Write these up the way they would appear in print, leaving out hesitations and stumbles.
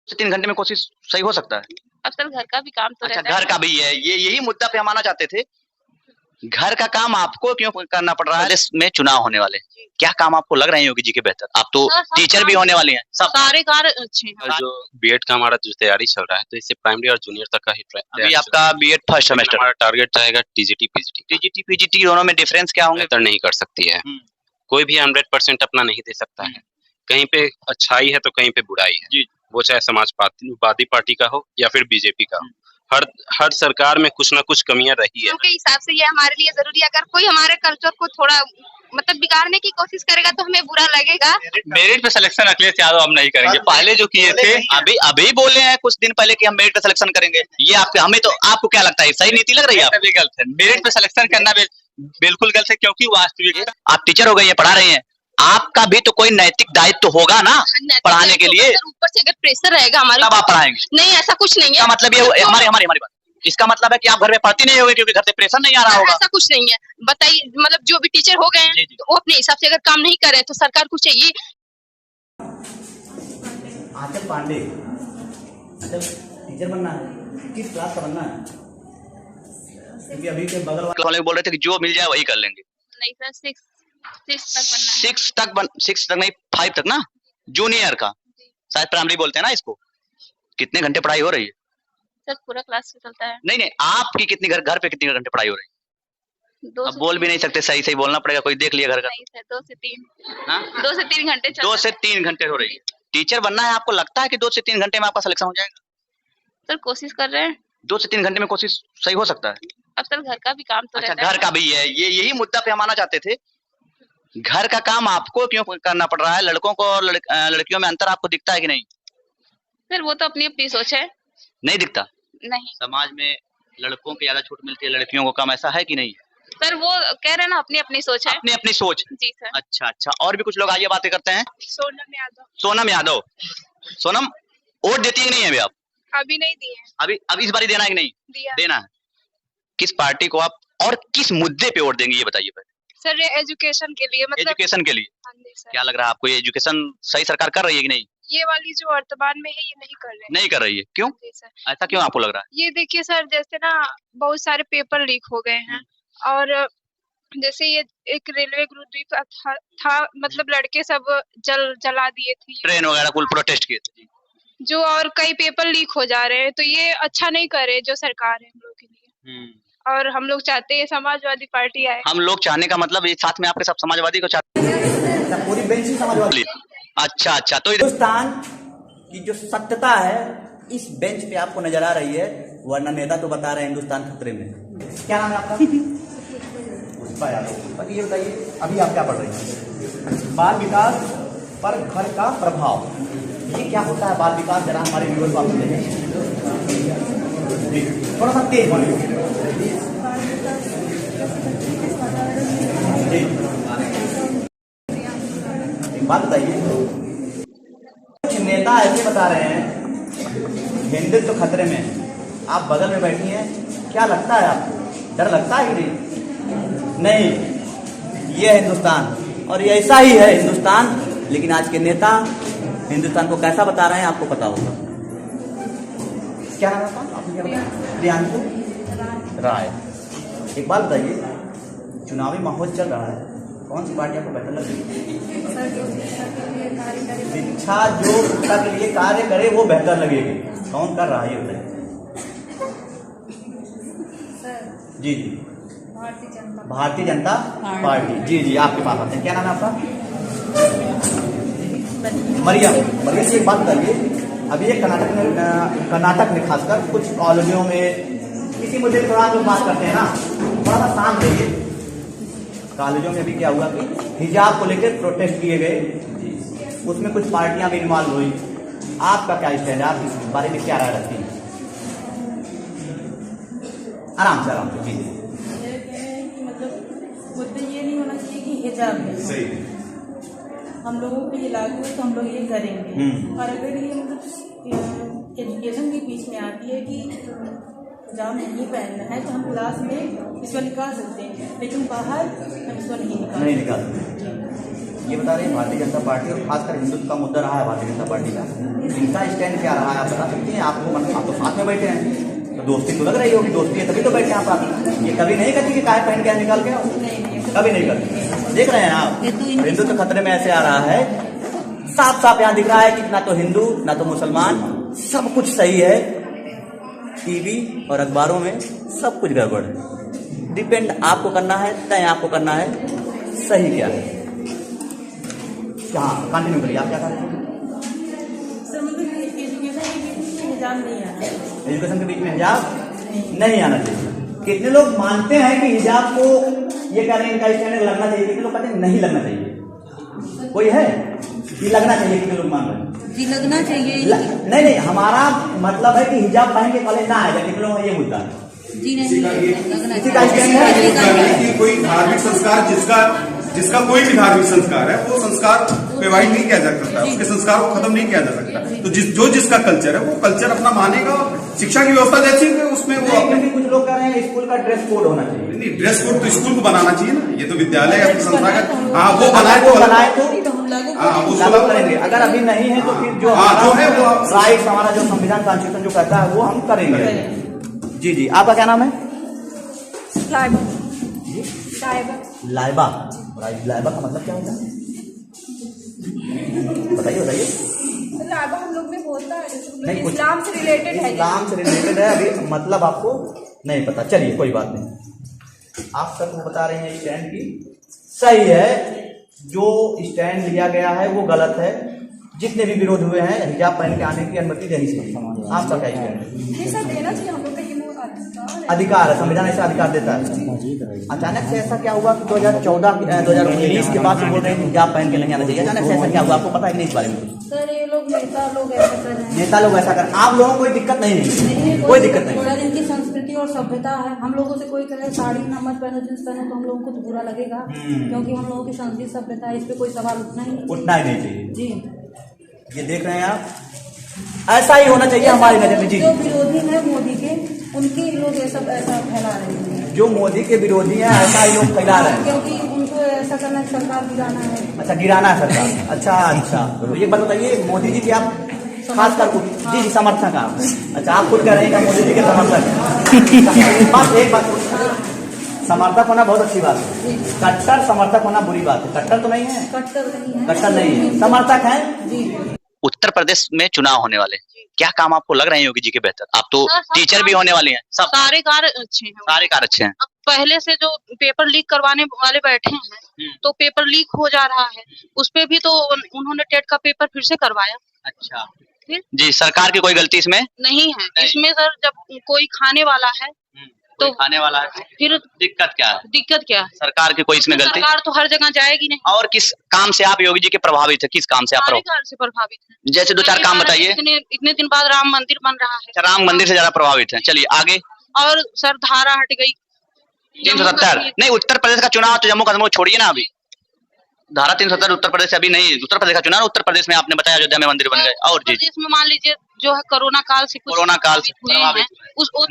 से 3 घंटे में कोशिश सही हो सकता है? अक्सर घर का भी काम तो अच्छा, रहता है घर का भी है। ये यही मुद्दा पे हम आना चाहते थे। घर का काम आपको क्यों करना पड़ रहा है? प्रदेश में चुनाव होने वाले हैं। क्या काम आपको लग रहे हैं योगी जी के बेहतर? आप तो सर, सब टीचर भी काम होने वाली हैं। सब सारे कार्य अच्छे हैं। और जो बीएड का हमारा जो तैयारी चल रहा है, तो इससे प्राइमरी और जूनियर तक का ही अभी आपका बीएड फर्स्ट लेकिन सेमेस्टर हमारा टारगेट रहेगा टीजीटी पीजीटी का। टीजीटी पीजीटी दोनों में डिफरेंस क्या होंगे? बेहतर नहीं कर सकती है। कोई भी 100% अपना नहीं दे सकता है। कहीं पे अच्छाई है तो कहीं पे बुराई है। जी। वो चाहे समाजवादी पार्टी का हो या फिर बीजेपी का हो, हर सरकार में कुछ ना कुछ कमियां रही है। उनके हिसाब से ये हमारे लिए जरूरी है। अगर कोई हमारे कल्चर को थोड़ा मतलब बिगाड़ने की कोशिश करेगा तो हमें बुरा लगेगा। मेरिट पे सिलेक्शन अखिलेश यादव हम नहीं करेंगे। पहले जो किए थे अभी बोले हैं कुछ दिन पहले कि हम मेरिट पे सिलेक्शन करेंगे। ये आपके हमें तो आपको क्या लगता है सही नीति लग रही है? आपको गलत है। मेरिट पे सिलेक्शन करना बिल्कुल गलत है, क्योंकि वास्तविक आप टीचर हो गए हैं, पढ़ा रहे हैं, आपका भी तो कोई नैतिक दायित्व तो होगा ना पढ़ाने के लिए। ऊपर से अगर प्रेशर रहेगा हमारे तब आप पढ़ाएंगे। नहीं, ऐसा कुछ नहीं है। मतलब ये हमारी बात, इसका मतलब है कि आप घर में पढ़ती नहीं होगी क्योंकि घर से प्रेशर नहीं आ रहा होगा। ऐसा कुछ नहीं है। बताइए, मतलब जो भी टीचर हो गए हैं तो वो अपने हिसाब से अगर काम नहीं कर रहे तो सरकार को चाहिए। आंचल पांडे, अच्छा टीचर बनना है, किस क्लास का बनना है? क्योंकि अभी के बगल वाले बोल रहे थे कि जो मिल जाए वही कर लेंगे। नहीं सर, 6 तक बनना है। 6 तक नहीं, 5 तक ना, जूनियर का शायद प्राइमरी बोलते हैं ना इसको। कितने घंटे पढ़ाई हो रही है? सर पूरा क्लास चलता है। नहीं, आपकी कितनी घर पे कितने घंटे पढ़ाई हो रही है? अब बोल भी नहीं सकते, सही बोलना पड़ेगा, कोई देख लिया घर का। नहीं सर, 2 से 3 हाँ? 2 से 3 घंटे 2 से 3 घंटे हो रही है। टीचर बनना है, आपको लगता है कि 2 से 3 घंटे में आपका सिलेक्शन हो जाएगा? सर कोशिश कर रहे हैं। 2 से 3 घंटे में कोशिश सही हो सकता है? अक्सर घर का भी काम तो अच्छा, रहता है। घर का भी है। ये यही मुद्दा पे हम आना चाहते थे। घर का काम आपको क्यों करना पड़ रहा है? लड़कों को और लड़कियों में अंतर आपको दिखता है कि नहीं? सर वो तो अपनी अपनी सोच है। नहीं दिखता? नहीं समाज में लड़कों को ज्यादा छूट मिलती है, लड़कियों को कम, ऐसा है कि नहीं? सर, वो कह रहे हैं ना अपनी अपनी सोच है। अपनी सोच। जी सर। अच्छा, और भी कुछ लोग आइए बातें करते हैं। सोनम यादव। सोनम, वोट देती है कि नहीं अभी आप? अभी नहीं दिए। अभी इस बार देना है कि नहीं? देना है। किस पार्टी को आप और किस मुद्दे पे वोट देंगे ये बताइए पहले। सर एजुकेशन के लिए, मतलब एजुकेशन के लिए। हाँ जी सर। क्या लग रहा है आपको, ये एजुकेशन सही सरकार कर रही है कि नहीं? ये वाली जो वर्तमान में है ये नहीं कर रहे हैं। नहीं कर रही है, क्यों? जी सर। ऐसा क्यों आपको लग रहा है? ये देखिए सर, जैसे ना बहुत सारे पेपर लीक हो गए हैं, और जैसे ये एक रेलवे गुरुद्वीप था, मतलब लड़के सब जला दिए थे ट्रेन वगैरह कुल प्रोटेस्ट किए थे जो, और कई पेपर लीक हो जा रहे हैं, तो ये अच्छा नहीं कर रहे जो सरकार है हम लोग के लिए। और हम लोग चाहते हैं समाजवादी पार्टी आए। हम लोग चाहने का मतलब ये साथ में आपके सब समाजवादी को चाहते हैं, पूरी बेंच ही समाजवादी। अच्छा, तो हिंदुस्तान की जो सत्यता है इस बेंच पे आपको नजर आ रही है, वरना नेता तो बता रहे हैं हिंदुस्तान खतरे में। क्या नाम है आपका? पुष्पा यादव। ये बताइए, अभी आप क्या पढ़ रही हैं? बाल विकास पर घर का प्रभाव, ये क्या होता है बाल विकास? जरा हमारे व्यूअर्स को आप बताइए, थोड़ा सा तेज बोलिए। एक बात बताइए, कुछ नेता ऐसे बता रहे हैं हिंदुत्व तो खतरे में, आप बगल में बैठी हैं, क्या लगता है आपको? डर लगता है कि नहीं? ये है हिंदुस्तान और ये ऐसा ही है हिंदुस्तान, लेकिन आज के नेता हिंदुस्तान को कैसा बता रहे हैं आपको पता होगा। क्या नाम है आपका? प्रियांशु राय। एक बात बताइए, चुनावी माहौल चल रहा है, कौन सी पार्टी आपको बेहतर लग रही है? शिक्षा जो तक लिए कार्य करे वो बेहतर लगेगी, कौन कर रहा है ये बताइए। जी, भारतीय जनता पार्टी। जी, आपके पास आते हैं। क्या नाम है आपका? मरियम से एक बात बताइए, अभी ये कर्नाटक में खासकर कुछ कॉलेजों में किसी मुद्दे पर थोड़ा लोग बात करते हैं ना, थोड़ा सा शांत रहिए। कॉलेजों में अभी क्या हुआ कि हिजाब को लेकर प्रोटेस्ट किए गए, उसमें कुछ पार्टियां भी इन्वॉल्व हुई। आपका क्या स्टैंड है, आप इस बारे में क्या राय रखती हैं? आराम से जी। मतलब मुद्दे ये नहीं होना चाहिए कि हिजाब है, सही, हम लोगों को ये लागू है तो हम लोग ये करेंगे। और अगर ये मतलब एजुकेशन के बीच में आती है कि हिजाब नहीं पहनना है तो हम क्लास में इसको निकाल सकते हैं, लेकिन बाहर हम इसको नहीं निकाल सकते। ये बता रहे हैं भारतीय जनता पार्टी और खासकर हिंदुत्व का मुद्दा रहा है भारतीय जनता पार्टी का, इनका स्टैंड क्या रहा है आप बता सकते हैं? आपको आप तो साथ में बैठे हैं तो दोस्ती तो लग रही होगी, दोस्ती है तभी तो बैठे हैं आप साथ में। ये कभी नहीं करती कि काय पहन के निकाल के, कभी नहीं करती। देख रहे हैं आप हिंदुत्व खतरे में ऐसे आ रहा है, साफ साफ यहाँ दिख रहा है कि ना तो हिंदू ना तो मुसलमान, सब कुछ सही है। टीवी और अखबारों में सब कुछ गड़बड़ है। डिपेंड आपको करना है, तय आपको करना है सही क्या है। हाँ कंटिन्यू करिए, आप क्या कर रहे हैं? सर मतलब हिजाब नहीं आना, एजुकेशन के बीच में हिजाब नहीं आना चाहिए। कितने लोग मानते हैं कि हिजाब को ये कह रहे हैं इनका स्टैंड लगना चाहिए, कितने लोग कहते हैं नहीं लगना चाहिए? कोई है कि लगना चाहिए? कितने लोग मान रहे हैं जी लगना चाहिए? नहीं, हमारा मतलब है कि हिजाब पहन के कॉलेज ना आए, कितने लोग ये मुद्दा है जी नहीं किसी का स्टैंड है? कोई धार्मिक संस्कार जिसका कोई भी धार्मिक संस्कार है वो संस्कार प्रोवाइड नहीं किया जा सकता, उसके संस्कार को खत्म नहीं किया जा सकता। तो जिसका कल्चर है वो कल्चर अपना मानेगा। शिक्षा की व्यवस्था जैसी है उसमें वो अपने कुछ लोग कह रहे हैं स्कूल का ड्रेस कोड होना चाहिए। नहीं, ड्रेस कोड तो स्कूल को बनाना चाहिए ना, ये तो विद्यालय या संस्था का। हाँ वो बनाए तो लागू करेंगे, अगर अभी नहीं है तो फिर जो है वो राइट हमारा जो संविधान कॉन्स्टिट्यूशन जो कहता है वो हम करेंगे। जी आपका क्या नाम है? लाइबा। लाइबा का मतलब क्या होता है बताइए? लाइबा हम लोग में होता है, नहीं, इस्लाम से रिलेटेड है। इस्लाम से रिलेटेड है, अभी मतलब आपको नहीं पता, चलिए कोई बात नहीं। आप सबको बता रहे हैं स्टैंड की सही है, जो स्टैंड लिया गया है वो गलत है। जितने भी विरोध हुए हैं हिजाब पहन के आने की अनुमति देनी चाहिए। आपका क्या स्टैंड है? सर देना चाहिए, हम लोग का अधिकार है, संविधान ऐसा अधिकार देता है। अचानक से ऐसा क्या हुआ कि 2019 के बाद से बोल रहे हैं हिजाब पहन के नहीं आना चाहिए? अचानक से ऐसा क्या हुआ, आपको पता है कि नहीं इस बारे में? सर ये लोग नेता लोग ऐसा कर रहे हैं। नेता लोग ऐसा कर, आप लोगों को कोई दिक्कत नहीं है? कोई दिक्कत नहीं। थोड़ा इनकी संस्कृति और सभ्यता है, हम लोगों से कोई कहे साड़ी ना मत पहनो, जींस पहनो तो हम लोगों को तो बुरा लगेगा, क्योंकि हम लोगों की संस्कृति सभ्यता है, इस पे कोई सवाल उठना ही नहीं चाहिए जी। ये देख रहे हैं आप, ऐसा ही होना चाहिए हमारी नजर में। जी जो विरोधी है मोदी के, उनके लोग ये सब ऐसा फैला रहे हैं। जो मोदी के विरोधी हैं ऐसा ही लोग फैला रहे हैं, क्योंकि उनको ऐसा करना है, सरकार गिराना है। अच्छा गिराना है सरकार। अच्छा तो ये बताइए मोदी जी की आप खास कर जी समर्थक आप? अच्छा आप खुद कह रहे हैं कि मोदी जी के समर्थक बस एक बात, समर्थक होना बहुत अच्छी बात है, कट्टर समर्थक होना बुरी बात है। कट्टर तो नहीं है, कट्टर नहीं है, समर्थक है। उत्तर प्रदेश में चुनाव होने वाले, क्या काम आपको लग रहे हैं योगी जी के बेहतर? आप तो टीचर भी होने वाले हैं, सब सारे कार्य अच्छे हैं, सारे कार्य अच्छे हैं। अब पहले से जो पेपर लीक करवाने वाले बैठे हैं तो पेपर लीक हो जा रहा है, उस पे भी तो उन्होंने टेट का पेपर फिर से करवाया। अच्छा फिर जी सरकार की कोई गलती इसमें नहीं है? इसमें सर जब कोई खाने वाला है तो खाने वाला है, फिर दिक्कत क्या है? दिक्कत क्या है? सरकार की कोई इसमें गलती? सरकार तो हर जगह जाएगी नहीं। और किस काम से आप योगी जी के प्रभावित है? किस काम से आप सारे कार्य से प्रभावित है। जैसे दो चार काम बताइए। इतने दिन बाद राम मंदिर बन रहा है, राम मंदिर से ज्यादा प्रभावित है। चलिए आगे। और सर धारा हट गई 370 नहीं, उत्तर प्रदेश का चुनाव तो जम्मू कश्मीर छोड़िए ना, अभी धारा 370 उत्तर प्रदेश से अभी नहीं, उत्तर प्रदेश का चुनाव, उत्तर प्रदेश में आपने बताया अयोध्या में मंदिर बन गए। और जी इसमें मान लीजिए जो है कोरोना काल से प्रभावित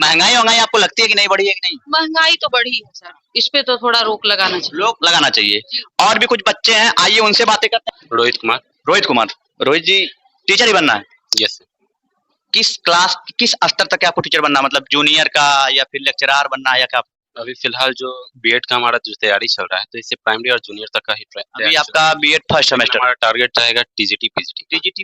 महंगाई आपको लगती है कि नहीं बढ़ी है कि नहीं? महंगाई तो बढ़ी है सर, इस पे तो थोड़ा रोक लगाना चाहिए। और भी कुछ बच्चे हैं, आइए उनसे बातें करते हैं। रोहित कुमार रोहित जी टीचर ही बनना है? यस। किस क्लास किस स्तर तक आपको टीचर बनना, मतलब जूनियर का या फिर लेक्चरर बनना है या क्या? अभी फिलहाल जो बीएड का हमारा जो तैयारी चल रहा है तो इससे प्राइमरी और जूनियर तक का ही अभी आपका बीएड फर्स्ट सेमेस्टर, हमारा टारगेट रहेगा टीजीटी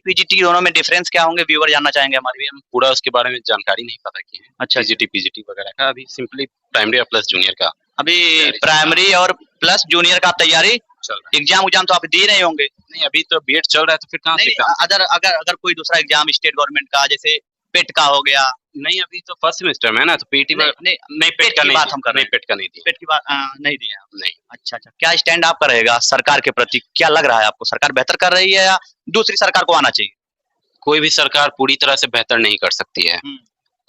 पीजीटी दोनों में डिफरेंस क्या होंगे व्यूअर जानना चाहेंगे हमारे भी? हम पूरा उसके बारे में जानकारी नहीं पता की है। अच्छा टीजीटी पीजीटी वगैरह का अभी सिंपली प्राइमरी और प्लस जूनियर का अभी प्राइमरी और प्लस जूनियर का आप तैयारी चल रहा है। एग्जाम तो आप दे रहे होंगे? नहीं अभी तो बीएड चल रहा है तो फिर कहाँ से अगर कोई दूसरा एग्जाम स्टेट गवर्नमेंट का जैसे पेट का हो गया? नहीं अभी तो फर्स्ट सेमेस्टर में है ना, तो पीटी नहीं पेट का बात हम कर रहे हैं, पेट का नहीं दिया, पेट की बात नहीं दिया नहीं। अच्छा क्या स्टैंड आपका रहेगा सरकार के प्रति? क्या लग रहा है आपको, सरकार बेहतर कर रही है या दूसरी सरकार को आना चाहिए? कोई भी सरकार पूरी तरह से बेहतर नहीं कर सकती है,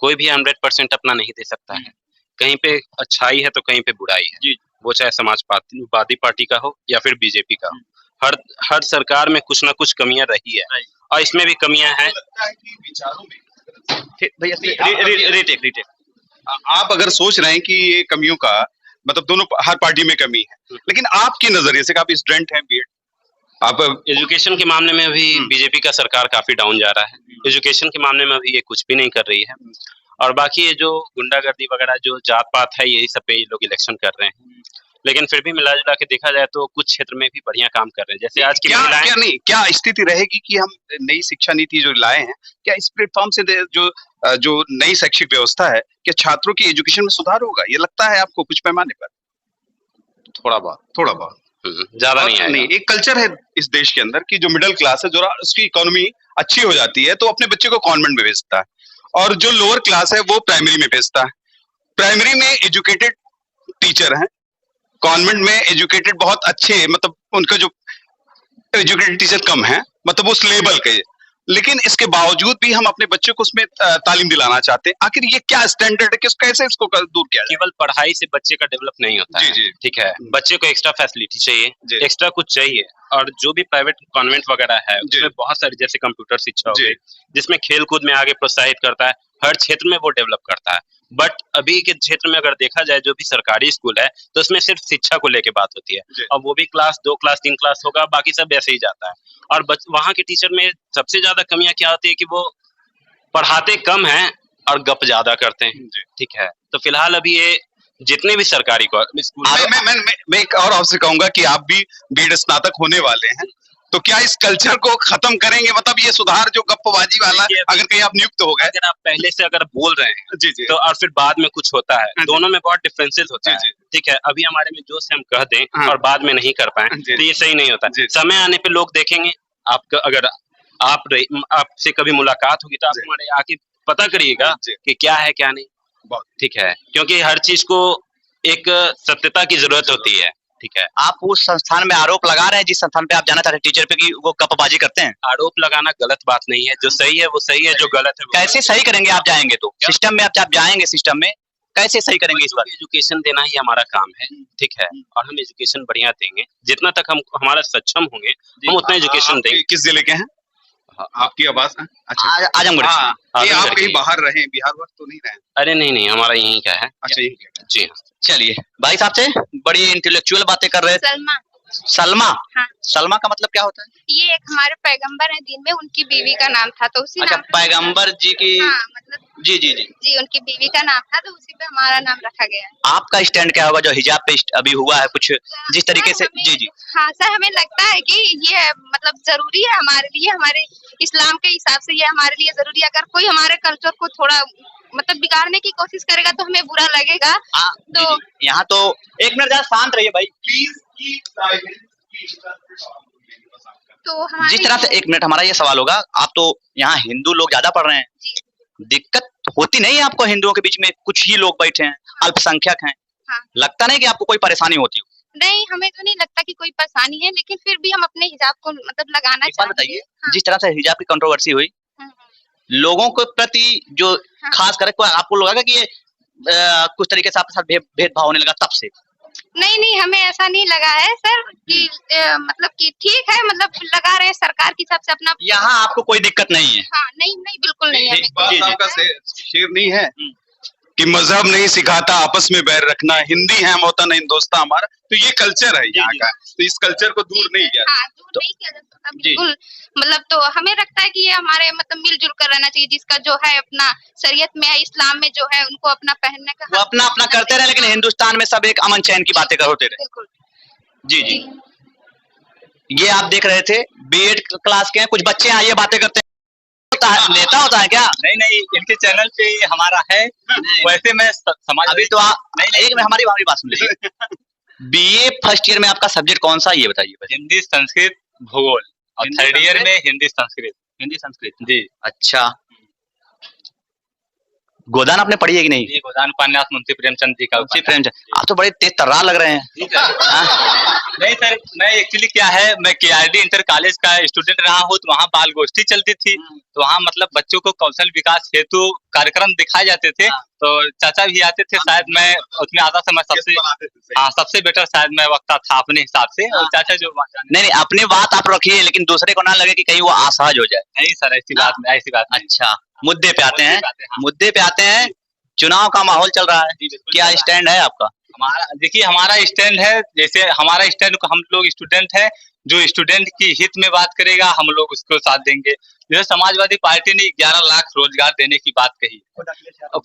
कोई भी 100% अपना नहीं दे सकता है। कहीं पे अच्छाई है तो कहीं पे बुराई है, वो चाहे समाजवादी पार्टी का हो या फिर बीजेपी का हो। हर सरकार में कुछ ना कुछ कमियां रही है और इसमें भी कमियां हैं। रिटेक आप अगर सोच रहे हैं कि ये कमियों का मतलब दोनों हर पार्टी में कमी है, लेकिन आपके नजरिए से आप स्टूडेंट हैं बीएड, आप एजुकेशन के मामले में अभी बीजेपी का सरकार काफी डाउन जा रहा है। एजुकेशन के मामले में अभी ये कुछ भी नहीं कर रही है, और बाकी ये जो गुंडागर्दी वगैरह जो जात पात है यही सब पे ये लोग इलेक्शन कर रहे हैं। लेकिन फिर भी मिला जुला के देखा जाए तो कुछ क्षेत्र में भी बढ़िया काम कर रहे हैं। जैसे आज की महिलाएं, क्या स्थिति रहेगी कि हम नई शिक्षा नीति जो लाए हैं, क्या इस प्लेटफॉर्म से जो नई शैक्षिक व्यवस्था है, क्या छात्रों की एजुकेशन में सुधार होगा? ये लगता है आपको कुछ पैमाने पर? थोड़ा बहुत ज्यादा नहीं आएगा। नहीं, एक कल्चर है इस देश के अंदर कि जो मिडिल क्लास है, जो उसकी इकोनॉमी अच्छी हो जाती है तो अपने बच्चे को कॉन्वेंट में भेजता है, और जो लोअर क्लास है वो प्राइमरी में भेजता है। प्राइमरी में एजुकेटेड टीचर हैं, कॉन्वेंट में एजुकेटेड बहुत अच्छे, मतलब उनका जो एजुकेटेड टीचर कम है, मतलब उस लेवल के। लेकिन इसके बावजूद भी हम अपने बच्चों को उसमें तालीम दिलाना चाहते हैं। आखिर ये क्या स्टैंडर्ड है कि कैसे इसको दूर किया जाए? केवल पढ़ाई से बच्चे का डेवलप नहीं होता है। जी। ठीक है, बच्चे को एक्स्ट्रा फैसिलिटी चाहिए, एक्स्ट्रा कुछ चाहिए। और जो भी प्राइवेट कॉन्वेंट वगैरह है उसमें बहुत सारी, जैसे कंप्यूटर शिक्षा हो गई, जिसमें खेल कूद में आगे प्रोत्साहित करता है, हर क्षेत्र में वो डेवलप करता है। बट अभी के क्षेत्र में अगर देखा जाए जो भी सरकारी स्कूल है तो उसमें सिर्फ शिक्षा को लेके बात होती है, और वो भी क्लास 2 क्लास 3 क्लास होगा, बाकी सब ऐसे ही जाता है। और वहाँ के टीचर में सबसे ज्यादा कमियां क्या होती है कि वो पढ़ाते कम हैं और गप ज्यादा करते हैं। ठीक है, तो फिलहाल अभी ये जितने भी सरकारी स्कूल, मैं एक और आपसे कहूंगा कि आप भी बीएड स्नातक होने वाले हैं, तो क्या इस कल्चर को खत्म करेंगे? मतलब ये सुधार जो गप्पबाजी वाला, अगर कहीं आप नियुक्त हो गए, अगर आप पहले से अगर बोल रहे हैं जी तो, और फिर बाद में कुछ होता है, दोनों में बहुत डिफरेंसेस होता है। ठीक है, अभी हमारे में जोश से हम कह दें और बाद में नहीं कर पाए तो ये सही नहीं होता। समय आने पे लोग देखेंगे। आपका अगर आपसे कभी मुलाकात होगी तो आप हमारे आके पता करिएगा कि क्या है क्या नहीं। ठीक है, क्योंकि हर चीज को एक सत्यता की जरूरत होती है। ठीक है, आप उस संस्थान में आरोप लगा रहे हैं जिस संस्थान पे आप जाना चाहते हैं टीचर पे, कि वो गपबाजी करते हैं? आरोप लगाना गलत बात नहीं है। जो सही है वो सही है, जो गलत है कैसे सही करेंगे? आप जाएंगे तो सिस्टम में, आप जाएंगे सिस्टम में, कैसे सही करेंगे इस बार? एजुकेशन देना ही हमारा काम है। ठीक है, और हम एजुकेशन बढ़िया देंगे। जितना तक हम हमारा सक्षम होंगे हम उतना एजुकेशन देंगे। किस जिले के हैं? आपकी आवाज? अच्छा, आजमगढ़। आप कहीं बाहर रहे, बिहार वर्ग तो नहीं रहे? अरे नहीं, हमारा यहीं का है। अच्छा, यही क्या? जी हाँ। चलिए, भाई साहब से बड़ी इंटेलेक्चुअल बातें कर रहे हैं। सलमा। हाँ। सलमा का मतलब क्या होता है? ये एक हमारे पैगंबर हैं दिन में, उनकी बीवी का नाम था तो उसी अच्छा, नाम पैगंबर जी की। हाँ, मतलब जी, उनकी बीवी का नाम था तो उसी पे हमारा नाम रखा गया है। आपका स्टैंड क्या होगा जो हिजाब पे अभी हुआ है कुछ जिस तरीके से? जी। हाँ सर, हमें लगता है कि ये मतलब जरूरी है हमारे लिए, हमारे इस्लाम के हिसाब से ये हमारे लिए जरूरी है। अगर कोई हमारे कल्चर को थोड़ा मतलब बिगाड़ने की कोशिश करेगा तो हमें बुरा लगेगा। तो यहाँ तो एक मिनट जरा शांत रहिए भाई प्लीज। तो जिस तरह से, एक मिनट, हमारा ये सवाल होगा, आप तो यहाँ हिंदू लोग ज्यादा पढ़ रहे हैं, दिक्कत होती नहीं है आपको? हिंदुओं के बीच में कुछ ही लोग बैठे हैं, अल्पसंख्यक हैं, लगता नहीं कि आपको कोई परेशानी होती हो? नहीं, हमें तो नहीं लगता कि कोई परेशानी है, लेकिन फिर भी हम अपने हिजाब को मतलब लगाना चाहिए। बताइए, जिस तरह से हिजाब की कंट्रोवर्सी हुई, लोगों के प्रति जो खास करके आपको लगा कि ये कुछ तरीके से आपके साथ भेदभाव होने लगा तब से? नहीं, हमें ऐसा नहीं लगा है सर कि मतलब कि ठीक है, मतलब लगा रहे हैं सरकार की तरफ से अपना। यहाँ आपको कोई दिक्कत नहीं है? हाँ, नहीं, बिल्कुल नहीं है। एक बात आपका शेर नहीं है कि मजहब नहीं सिखाता आपस में बैर रखना, हिंदी है वतन हिंदुस्तान हमारा, तो ये कल्चर है यहाँ का, तो इस कल्चर को दूर नहीं किया। दूर नहीं किया जा सकता बिल्कुल। मतलब तो हमें लगता है कि ये हमारे मतलब मिलजुल कर रहना चाहिए। जिसका जो है अपना शरीयत में है, इस्लाम में जो है, उनको अपना पहनने का, वो अपना अपना करते रहे, लेकिन हिंदुस्तान में सब एक अमन चैन की बातें होते रहे। बिल्कुल। जी। ये आप देख रहे थे बीएड क्लास के हैं कुछ बच्चे यहाँ ये बातें करते हैं। नेता होता है क्या? नहीं, इनके चैनल पे हमारा है। वैसे मैं समाज, अभी तो एक में हमारी बात सुन लीजिए। बीए फर्स्ट ईयर में आपका सब्जेक्ट कौन सा, ये बताइए? हिंदी, संस्कृत, भूगोल, और थर्ड ईयर में हिंदी संस्कृत। जी। अच्छा, गोदान आपने पढ़ी है कि नहीं? ये गोदान उपन्यास मुंशी प्रेमचंद जी का। आप तो बड़े तेज तर्रार लग रहे हैं। नहीं सर, मैं एक्चुअली क्या है, मैं केआरडी इंटर कॉलेज का स्टूडेंट रहा हूँ, तो वहाँ बाल गोष्ठी चलती थी, तो वहाँ मतलब बच्चों को कौशल विकास हेतु कार्यक्रम दिखाए जाते थे, तो चाचा भी आते थे। शायद मैं उसमें आता था, मैं सबसे बेटर शायद मैं वक्ता था अपने हिसाब से। और चाचा जो नहीं, अपनी बात आप रखिए, लेकिन दूसरे को ना लगे कि कहीं वो असहज हो जाए। नहीं सर, ऐसी बात। अच्छा, मुद्दे पे आते हैं। चुनाव का माहौल चल रहा है, क्या स्टैंड है आपका? देखिए हमारा स्टैंड है, जैसे हमारा स्टैंड को हम लोग स्टूडेंट है, जो स्टूडेंट की हित में बात करेगा हम लोग उसको साथ देंगे। जैसे समाजवादी पार्टी ने 11 लाख रोजगार देने की बात कही,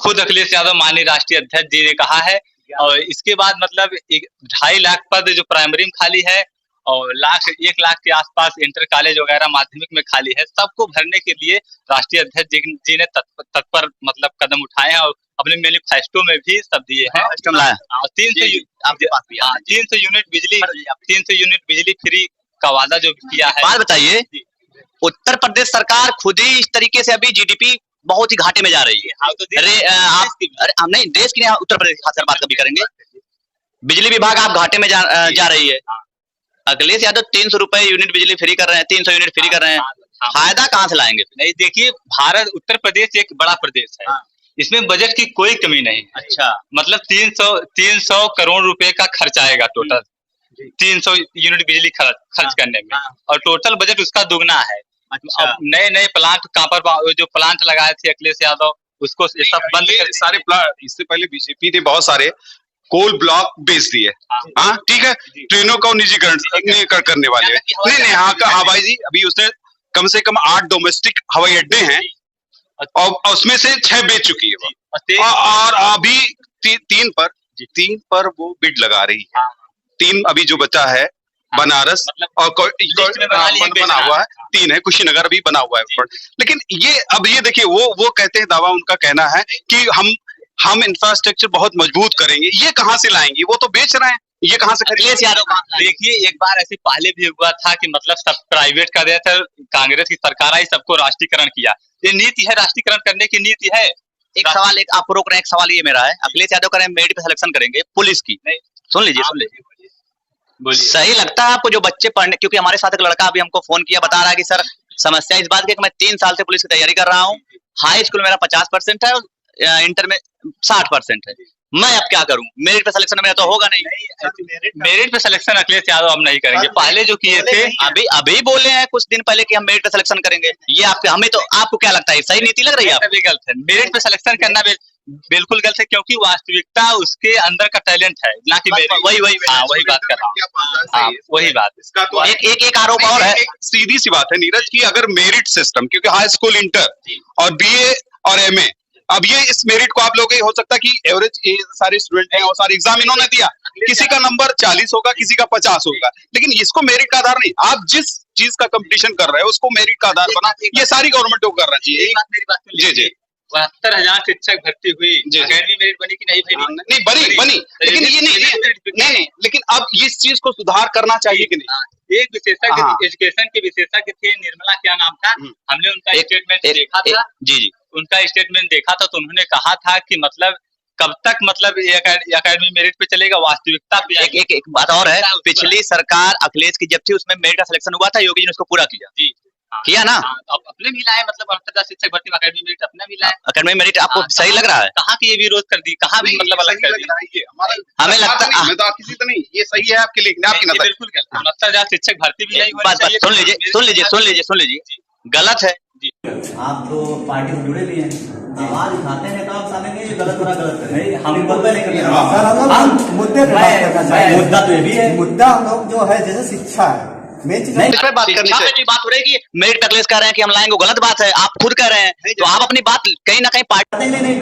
खुद अखिलेश यादव माननीय राष्ट्रीय अध्यक्ष जी ने कहा है। और इसके बाद मतलब 2.5 लाख पद जो प्राइमरी में खाली है और 1 लाख के आसपास इंटर कॉलेज वगैरह माध्यमिक में खाली है, सबको भरने के लिए राष्ट्रीय अध्यक्ष जी ने तत्पर मतलब कदम उठाए हैं और अपने मैनिफेस्टो में भी सब दिए हैं। 300 यूनिट बिजली फ्री का वादा जो किया है। बात बताइए, उत्तर प्रदेश सरकार खुद ही इस तरीके से अभी जीडीपी बहुत ही घाटे में जा रही है। अरे हम नहीं देश की नहीं, उत्तर प्रदेश की खासकर बात कभी करेंगे। बिजली विभाग आप घाटे में जा रही है। अखिलेश यादव 300 रुपए यूनिट बिजली फ्री कर रहे हैं, 300 यूनिट फ्री कर रहे हैं, फायदा कहाँ से लाएंगे? नहीं देखिए, उत्तर प्रदेश एक बड़ा प्रदेश है, इसमें बजट की कोई कमी नहीं। अच्छा, मतलब 300 करोड़ रुपए का खर्च आएगा टोटल 300 यूनिट बिजली खर्च करने में, और टोटल बजट उसका दुगना है। अच्छा। अब नए प्लांट जो प्लांट लगाए थे अखिलेश यादव, उसको ये सब बंद कर सारे प्लांट। इससे पहले बीजेपी ने बहुत सारे कोल ब्लॉक बेच दिए। हाँ ठीक है, ट्रेनों का निजीकरण करने वाले नहीं यहाँ का। हाँ भाई जी, अभी उसने कम से कम 8 डोमेस्टिक हवाई अड्डे हैं और उसमें से 6 बेच चुकी है और अभी 3 पर वो बिड लगा रही है। 3 अभी जो बचा है बनारस और बना हुआ है, 3 है, कुशीनगर अभी बना हुआ है। लेकिन ये देखिए, वो कहते हैं, दावा उनका कहना है कि हम इंफ्रास्ट्रक्चर बहुत मजबूत करेंगे। ये कहाँ से लाएंगे? वो तो बेच रहे हैं, ये कहाँ से खरीदेंगे? देखिए, एक बार ऐसे पहले भी हुआ था कि मतलब सब प्राइवेट कर दिया था, कांग्रेस की सरकार आई, सबको राष्ट्रीयकरण किया। ये नीति है, राष्ट्रीयकरण करने की नीति है। एक सवाल आप रोक रहे हैं, एक सवाल ये मेरा है, अखिलेश यादव करें मेरिट पे सिलेक्शन करेंगे पुलिस की, सुन लीजिए। सही लगता है आपको जो बच्चे पढ़ने, क्योंकि हमारे साथ एक लड़का अभी हमको फोन किया, बता रहा है कि सर समस्या इस बात की कि मैं 3 साल से पुलिस की तैयारी कर रहा हूँ, हाई स्कूल मेरा 50% है और इंटर में 60% है, मैं अब क्या करूं? मेरिट पे सिलेक्शन मेरा तो होगा नहीं। मेरिट पे सिलेक्शन अखिलेश यादव अब नहीं करेंगे, पहले जो किए थे। अभी बोले हैं कुछ दिन पहले कि हम मेरिट पे सिलेक्शन करेंगे, ये आपको क्या लगता है, सही नीति लग रही है? गलत है, मेरिट पे सिलेक्शन करना बिल्कुल गलत है, क्योंकि वास्तविकता उसके अंदर का टैलेंट है, ना कि वही बात कर रहा हूँ। वही बात। इसका तो एक आरोप और है, सीधी सी बात है नीरज की, अगर मेरिट सिस्टम, क्योंकि हाई स्कूल, इंटर और बीए और एमए, अब ये इस मेरिट को आप लोग, हो सकता है कि एवरेज सारे स्टूडेंट हैं और सारे एग्जाम इन्होंने दिया, किसी का नंबर 40 होगा, किसी का 50 होगा, लेकिन इसको मेरिट का आधार नहीं। आप जिस चीज का कंपटीशन कर रहे हो उसको मेरिट का आधार बना, ये सारी गवर्नमेंट को करना चाहिए। जी 72,000 शिक्षक भर्ती हुई, अकेडमी मेरिट बनी कि नहीं बनी? नहीं बनी, लेकिन ये नहीं, लेकिन अब इस चीज को सुधार करना चाहिए कि नहीं? एक विशेषज्ञ, एजुकेशन के विशेषज्ञ थे, निर्मला क्या नाम था, हमने उनका स्टेटमेंट देखा था। जी, उनका स्टेटमेंट देखा था, तो उन्होंने कहा था कि मतलब कब तक मतलब ये अकेडमी मेरिट पे चलेगा, वास्तविकता पे। एक बात और है, पिछली सरकार अखिलेश की जब थी उसमें मेरिट का सिलेक्शन हुआ था, योगी जी ने उसको पूरा किया ना। अपने भी लाए, मतलब 72,000 शिक्षक भर्ती में अकेडमी मेरिट अपने भी लाए। अकेडमी मेरिट आपको सही लग रहा है? कहाँ की ये विरोध कर दी, कहाँ भी मतलब अलग कर दी? हमें लगता है किसी तो नहीं, ये सही है आपके लिए, आपकी नजर? बिल्कुल गलत। 72,000 शिक्षक भर्ती भी नहीं हुई। सुन लीजिए, गलत है। आप तो पार्टी से जुड़े भी हैं, आवाज उठाते हैं तो आप सामने ये गलत हो रहा, गलत नहीं, हम बोलते नहीं, मुद्दे पे बात करना चाहिए। मुद्दा तो ये भी है, मुद्दा हम लोग जो है जैसे शिक्षा है, नहीं, इस पे बात करनी चाहिए। बात हो रही है कि मेरिट पे अखिलेश कह रहे हैं कि हम लाएंगे, गलत बात है, आप खुद कह रहे हैं, तो आप अपनी बात कहीं ना कहीं पार्टी नहीं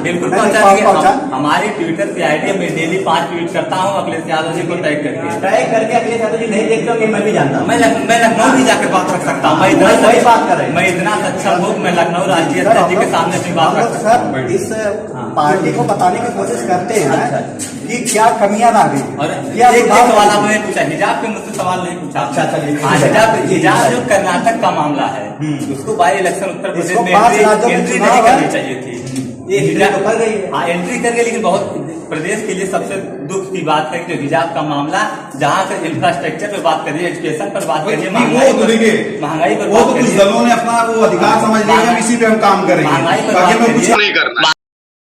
बिल्कुल पहुंचा। हमारे ट्विटर पे आईडी मैं डेली 5 ट्वीट करता हूँ अखिलेश यादव जी को टैग करके अखिलेश यादव जी नहीं देखते हो, मैं भी जानता हूँ। मैं लखनऊ भी जाकर बात रख सकता हूँ। वही बात कर रहे हैं, मैं इतना सक्षम हूँ, मैं लखनऊ राष्ट्रीय अध्यक्ष जी के सामने अपनी बात रख सकता हूँ। इस पार्टी को बताने की कोशिश करते हैं कि क्या कमियां आ गई। और एक सवाल आपने पूछा, हिजाब के मुझसे सवाल नहीं पूछा। हिजाब जो कर्नाटक का मामला है, उसको बाई इलेक्शन उत्तर प्रदेश में एंट्री नहीं करनी चाहिए थी। ये हिजाब कर गई, एंट्री कर गई, लेकिन बहुत प्रदेश के लिए सबसे दुख की बात है कि जो हिजाब का मामला, जहाँ से इंफ्रास्ट्रक्चर पर बात करिए, एजुकेशन पर बात करिए, महंगाई पर वो तो कुछ दलों ने अपना वो अधिकार समझ लिया, इसी पे हम काम करेंगे, बाकी में कुछ नहीं करना।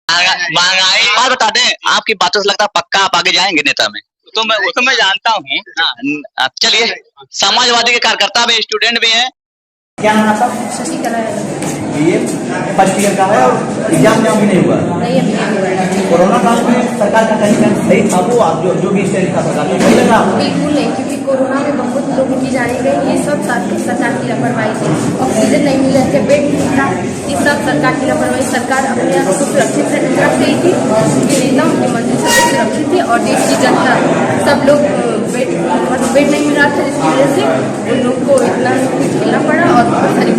महंगाई बात बता दें, आपकी बातों से लगता है पक्का आप आगे जाएंगे नेता में? तो मैं जानता हूँ। चलिए, समाजवादी के कार्यकर्ता भी, स्टूडेंट भी हैं। क्या नाम है आपका? शशिकला ये फर्स्ट ईयर का है और एग्जाम भी नहीं हुआ। कोरोना काल में सरकार का तरीका सही था, वो आप जो भी स्टेट था सरकार का सही लगा? बिल्कुल नहीं, क्योंकि कोरोना में बहुत लोगों की जाने गई, ये सब सरकार की लापरवाही थी। ऑक्सीजन नहीं मिल रहे थे, बेड नहीं था, ये सब सरकार की लापरवाही। सरकार अपने आप को सुरक्षित से रख रही थी, उनके नेता उनके मंत्री सब सुरक्षित थे और देश की जनता सब लोग बेड नहीं मिल रहा था, जिसकी वजह से उन लोग को इतना झेलना पड़ा और बहुत सारी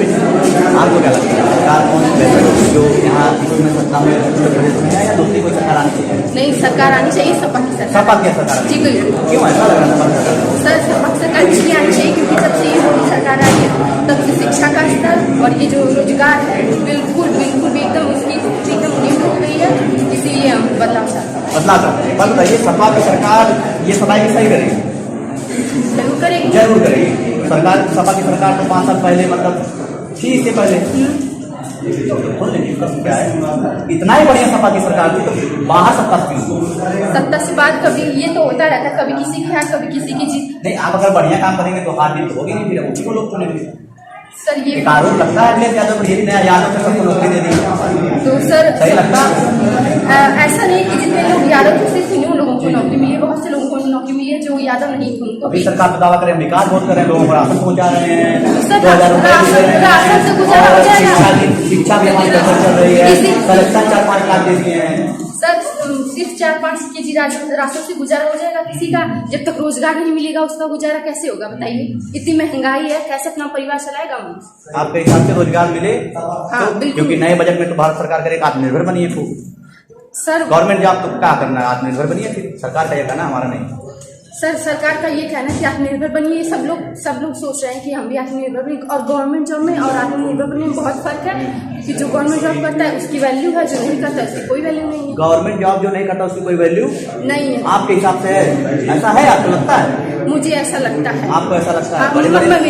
आपको क्या लगता है सरकार कौन सी बेहतर होगी जो यहाँ इसमें सत्ता में उत्तर प्रदेश में है, या दूसरी कोई सरकार आनी चाहिए? नहीं, सरकार आनी चाहिए, सपा की सरकार। सपा की सरकार जी बिल्कुल। क्यों ऐसा लग रहा है सर, सपा की सरकार इसलिए आनी चाहिए क्योंकि जब से ये मोदी सरकार आई है तब से शिक्षा का स्तर और ये जो रोजगार है बिल्कुल बिल्कुल भी एकदम उसकी एकदम नींव हो गई है, इसीलिए हम बदलाव चाहते हैं। बदलाव चाहते हैं। बस बताइए, सपा की सरकार ये सफाई की सही करेगी? जरूर करेगी, जरूर करेगी। सरकार सपा की सरकार तो 5 साल पहले मतलब थी, इससे पहले क्या है, इतना ही बढ़िया सपा की सरकार थी तो बाहर सत्ता से बात कभी ये तो होता रहता, कभी किसी की हार कभी किसी की जीत। नहीं, आप अगर बढ़िया काम करेंगे तो हार जीत होगी नहीं, फिर उसी को लोग चुनेंगे। सर ये कानून लगता है अखिलेश यादव ये नया यादव को सबको नौकरी दे दी, तो सर सही लगता ऐसा नहीं कि जितने लोग यादव थे सिर्फ उन्हीं लोगों को नौकरी मिली है, बहुत से लोगों को नौकरी मिली है जो यादव नहीं थे उनको। अभी सरकार तो दावा करें विकास बहुत कर रहे हैं, लोगों को राशन पहुंचा रहे हैं, 2000 राशन से गुजारा हो जाएगा। शिक्षा भी हमारी बेहतर चल रही है, कलेक्शन 4-5 लाख दे दिए हैं। सर सिर्फ 4-5 केजी राशन से गुजारा हो जाएगा किसी का? जब तक रोजगार नहीं मिलेगा उसका गुजारा कैसे होगा बताइए? इतनी महंगाई है, कैसे अपना परिवार चलाएगा? आपके हिसाब से रोजगार मिले? हाँ, तो क्योंकि नए बजट में तो भारत सरकार करेगा आत्मनिर्भर बनिए खूब। सर गवर्नमेंट जॉब तो क्या करना है, आत्मनिर्भर बनिए, फिर सरकार का ये कहना हमारा नहीं। सर सरकार का ये कहना है कि आत्मनिर्भर बनिए, सब लोग सोच रहे हैं कि हम भी आत्मनिर्भर बने, और गवर्नमेंट जॉब में और आत्मनिर्भर बनने में बहुत फर्क है, कि जो गवर्नमेंट जॉब करता है उसकी वैल्यू है, जो नहीं करता है उसकी कोई वैल्यू नहीं है। गवर्नमेंट जॉब जो नहीं करता उसकी कोई वैल्यू नहीं है आपके हिसाब से? ऐसा है, आपको लगता है? मुझे ऐसा लगता है। आपको ऐसा लगता है?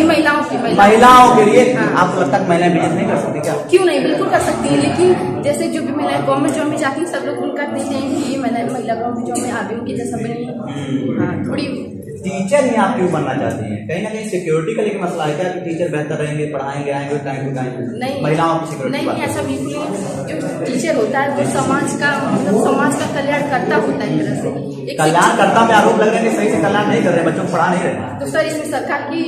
महिलाओं के लिए आपको लगता है महिलाएं बिजनेस नहीं कर सकती क्या? क्यों नहीं, बिल्कुल कर सकती है, लेकिन जैसे जो भी महिलाएं गवर्नमेंट जॉब में जाती हैं सब लोग उनका देखते हैं कि ये महिला गवर्नमेंट जॉब में आगे उनकी जैसा बनी। हाँ, थोड़ी टीचर ही आप क्यों बनना चाहते हैं? कहीं ना कहीं सिक्योरिटी का लेकिन मसला है क्या कि टीचर बेहतर रहेंगे, पढ़ाएंगे, आएंगे टाइम टू टाइम? नहीं, महिलाओं की सिक्योरिटी नहीं, ऐसा बिल्कुल नहीं। जो टीचर होता है वो समाज का मतलब समाज का कल्याण करता होता है, एक तरह से कल्याण करता में आरोप लग रहे हैं, सही से कल्याण नहीं कर रहे, बच्चों को पढ़ा नहीं रहे। तो सर इसमें सरकार की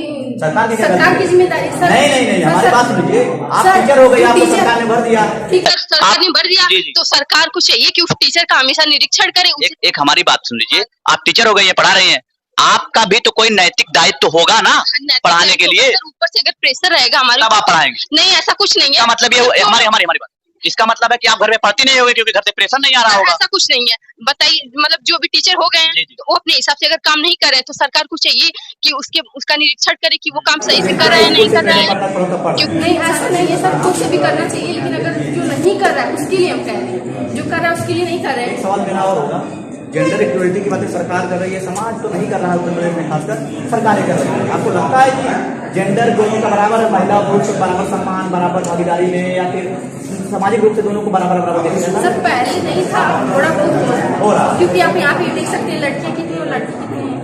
जिम्मेदारी? नहीं, हमारी बात सुनिए, आप टीचर हो गए, आपको सरकार ने भर दिया, ठीक है, सरकार ने भर दिया तो सरकार को चाहिए कि उस टीचर का हमेशा निरीक्षण करे। एक हमारी बात सुन लीजिए, आप टीचर हो गए, ये पढ़ा रहे हैं, आपका भी तो कोई नैतिक दायित्व तो होगा ना पढ़ाने के लिए। ऊपर से अगर प्रेशर रहेगा हमारे, तब आप पढ़ाएंगे? नहीं, ऐसा कुछ नहीं है। मतलब ये हमारी बात, इसका मतलब है कि आप घर में पढ़ती नहीं होगी क्योंकि घर से प्रेशर नहीं आ रहा होगा? ऐसा कुछ नहीं है, बताइए। मतलब जो भी टीचर हो गए हैं तो वो अपने हिसाब से अगर काम नहीं कर रहे हैं तो सरकार को चाहिए कि उसका निरीक्षण करे कि वो काम सही से कर रहे हैं नहीं कर रहे हैं। नहीं, ऐसा नहीं है सर, कुछ भी करना चाहिए, लेकिन अगर जो नहीं कर रहा है उसके लिए हम कह रहे हैं, जो कर रहा है उसके लिए नहीं कर रहे हैं। सवाल मेरा और होगा, जेंडर इक्वलिटी की बातें सरकार कर रही है, समाज तो नहीं कर रहा है उत्तर प्रदेश में, खासकर सरकारें कर रही है। आपको लगता है कि जेंडर दोनों का बराबर, महिला और पुरुष बराबर सम्मान, बराबर भागीदारी में, या फिर सामाजिक रूप से दोनों को बराबर देखा जाता है? सर पहले नहीं था, थोड़ा बहुत हो रहा, क्योंकि आप यहाँ पे देख सकते हैं लड़कियाँ कितनी और लड़के कितने हैं।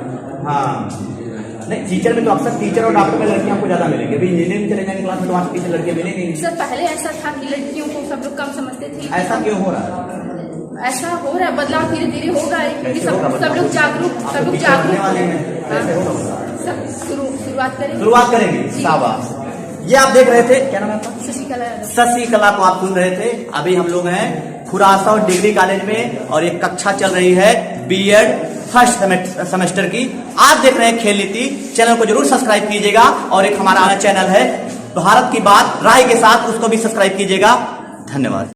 हाँ, नहीं, टीचर में तो अक्सर टीचर और डॉक्टर में लड़कियां आपको ज्यादा मिलेंगी, अभी इंजीनियरिंग में चले जाएंगे क्लास में तो वहाँ टीचर लड़कियां मिलेंगी नहीं। सर पहले ऐसा था कि लड़कियों को सब लोग कम समझते थे। ऐसा क्यों हो रहा है? ऐसा हो रहा है, बदलाव धीरे धीरे होगा, क्योंकि सब लोग जागरूक वाले हैं। शुरुआत करेंगे। शाबाश। ये आप देख रहे थे, क्या नाम है आपका? शशिकला को आप सुन रहे थे। अभी हम लोग हैं खुरासा डिग्री कॉलेज में और एक कक्षा चल रही है बीएड फर्स्ट सेमेस्टर की। आप देख रहे हैं खेल नीति। चैनल को जरूर सब्सक्राइब कीजिएगा, और एक हमारा चैनल है भारत की बात राय के साथ, उसको भी सब्सक्राइब कीजिएगा। धन्यवाद।